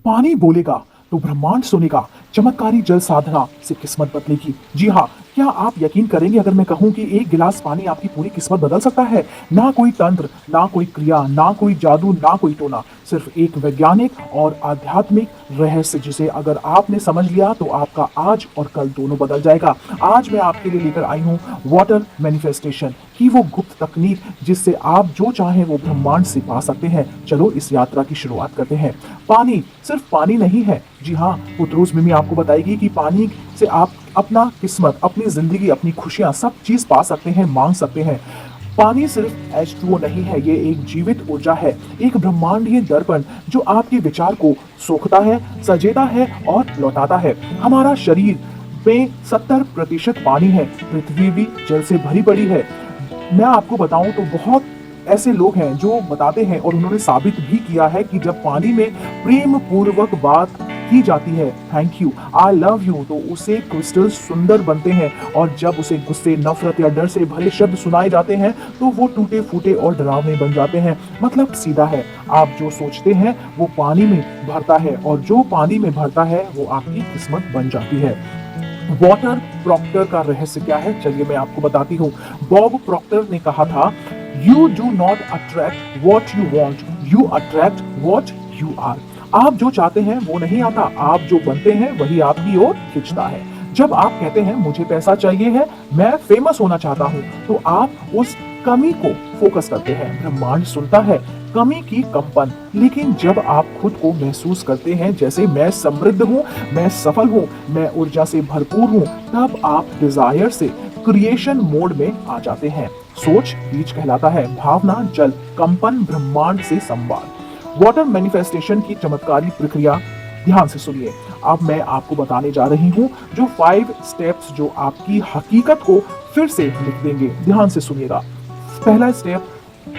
पानी बोलेगा तो ब्रह्मांड सुनेगा, चमत्कारी जल साधना से किस्मत बदलेगी। जी हाँ, क्या आप यकीन करेंगे अगर मैं कहूं कि एक गिलास पानी आपकी पूरी किस्मत बदल सकता है? ना कोई तंत्र, ना कोई क्रिया, ना कोई जादू, ना कोई टोना, सिर्फ एक वैज्ञानिक और आध्यात्मिक रहस्य जिसे अगर आपने समझ लिया तो आपका आज और कल दोनों बदल जाएगा। आज मैं आपके लिए लेकर आई हूँ वाटर मैनिफेस्टेशन की वो गुप्त तकनीक जिससे आप जो चाहें वो ब्रह्मांड से पा सकते हैं। चलो इस यात्रा की शुरुआत करते हैं। पानी सिर्फ पानी नहीं है। जी हाँ, पुत्रोस मिमी आपको बताएगी कि पानी से आप अपना किस्मत, अपनी जिंदगी, अपनी खुशियां सब चीज पा सकते हैं, मांग सकते हैं। पानी सिर्फ H2O नहीं है, ये एक जीवित ऊर्जा है, एक ब्रह्मांडीय दर्पण जो आपके विचार को सोखता है, सजेता है और लौटाता है। हमारा शरीर में 70% पानी है, पृथ्वी भी जल से भरी पड़ी है। मैं आपको बताऊं तो बहुत ऐसे लोग हैं जो बताते हैं और उन्होंने साबित भी किया है कि जब पानी में प्रेम पूर्वक बात की जाती है, thank you, I love you, तो उसे क्रिस्टल सुंदर बनते हैं। और जब उसे गुस्से, नफरत या डर से भरे शब्द सुनाए जाते हैं तो वो टूटे फूटे और डरावने बन जाते हैं। मतलब सीधा है, आप जो सोचते हैं वो पानी में भरता है और जो पानी में भरता है वो आपकी किस्मत बन जाती है। वॉटर प्रॉक्टर का रहस्य क्या है, चलिए मैं आपको बताती हूँ। बॉब प्रॉक्टर ने कहा था, you do not attract what you want, you attract what you are. आप जो चाहते हैं वो नहीं आता, आप जो बनते हैं वही आपकी ओर खींचता है। जब आप कहते हैं मुझे पैसा चाहिए है, मैं फेमस होना चाहता हूँ, तो आप उस कमी को फोकस करते हैं। ब्रह्मांड सुनता है कमी की कंपन। लेकिन जब आप खुद को महसूस करते हैं जैसे मैं समृद्ध हूँ, मैं सफल हूँ, मैं ऊर्जा से भरपूर हूँ, तब आप डिजायर से क्रिएशन मोड में आ जाते हैं। सोच बीज कहलाता है, भावना जल, कंपन ब्रह्मांड से संवाद। वाटर मैनिफेस्टेशन की चमत्कारी प्रक्रिया ध्यान से सुनिए। अब मैं आपको बताने जा रही हूँ जो 5 स्टेप्स जो आपकी हकीकत को फिर से लिख देंगे। ध्यान से सुनिएगा। पहला स्टेप,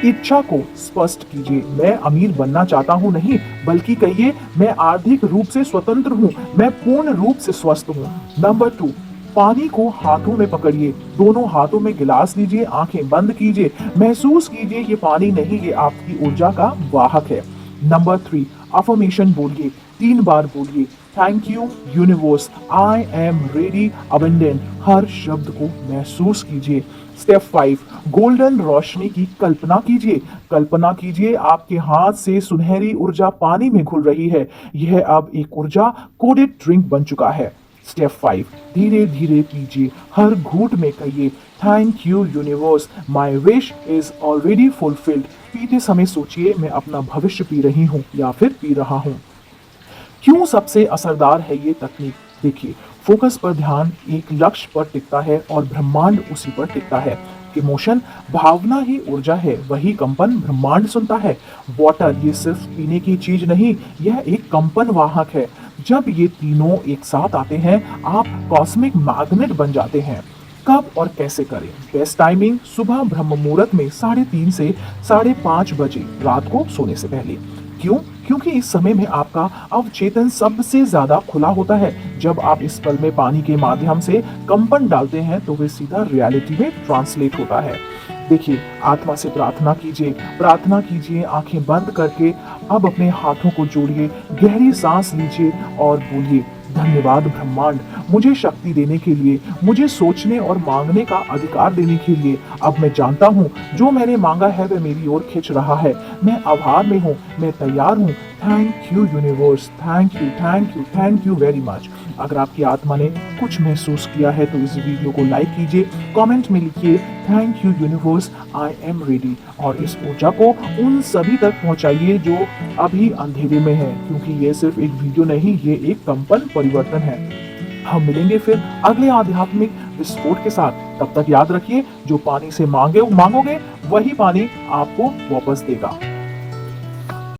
इच्छा को स्पष्ट कीजिए। मैं अमीर बनना चाहता हूँ नहीं, बल्कि कहिए मैं आर्थिक रूप से स्वतंत्र हूँ, मैं पूर्ण रूप से स्वस्थ हूँ। नंबर 2, पानी को हाथों में पकड़िए, दोनों हाथों में गिलास लीजिए, आंखें बंद कीजिए, महसूस कीजिए ये पानी नहीं, ये आपकी ऊर्जा का वाहक है। नंबर 3, अफर्मेशन बोलिए, 3 बार बोलिए, thank you universe, I am ready abundant. हर शब्द को महसूस कीजिए। स्टेप 5, गोल्डन रोशनी की कल्पना कीजिए। कल्पना कीजिए आपके हाथ से सुनहरी ऊर्जा पानी में घुल रही है। यह अब एक ऊर्जा कोडेड ड्रिंक बन चुका है। स्टेप 5, धीरे धीरे पीजिए, हर घूंट में कहिए thank you universe, my wish is already fulfilled. पीते समय सोचिए मैं अपना भविष्य पी रही हूँ या फिर पी रहा हूँ। क्यों सबसे असरदार है ये तकनीक? देखिए, फोकस पर ध्यान एक लक्ष्य पर टिकता है और ब्रह्मांड उसी पर टिकता है। इमोशन, भावना ही ऊर्जा है, वही कंपन ब्रह्मांड सुनता है। वाटर ये सिर्फ पीने की चीज नहीं, यह एक कंपन वाहक है। जब ये तीनों एक साथ आते हैं आप कॉस्मिक मैग्नेट बन जाते हैं। कब और कैसे करें? बेस्ट टाइमिंग सुबह ब्रह्म मुहूर्त में 3:30 से 5:30 बजे, रात को सोने से पहले। क्यों? क्योंकि इस समय में आपका अवचेतन सबसे ज्यादा खुला होता है। जब आप इस पल में पानी के माध्यम से कंपन डालते हैं तो वे सीधा रियलिटी में ट्रांसलेट होता है। देखिए, आत्मा से प्रार्थना कीजिए, प्रार्थना कीजिए आंखें बंद करके। अब अपने हाथों को जोड़िए, गहरी सांस लीजिए और बोलिए, धन्यवाद ब्रह्मांड, मुझे शक्ति देने के लिए, मुझे सोचने और मांगने का अधिकार देने के लिए। अब मैं जानता हूँ जो मैंने मांगा है वह मेरी ओर खींच रहा है। मैं आभार में हूँ, मैं तैयार हूँ। Thank you universe, thank you, thank you, thank you very much. अगर आपकी आत्मा ने कुछ महसूस किया है तो इस वीडियो को लाइक कीजिए, कमेंट में लिखिए thank you universe, I am ready. और इस ऊर्जा को उन सभी तक पहुंचाइए जो अभी अंधेरे में है, क्योंकि ये सिर्फ एक वीडियो नहीं, ये एक कंपन परिवर्तन है। हम मिलेंगे फिर अगले आध्यात्मिक विस्फोट के साथ। तब तक याद रखिए, जो पानी से मांगोगे वही पानी आपको वापस देगा।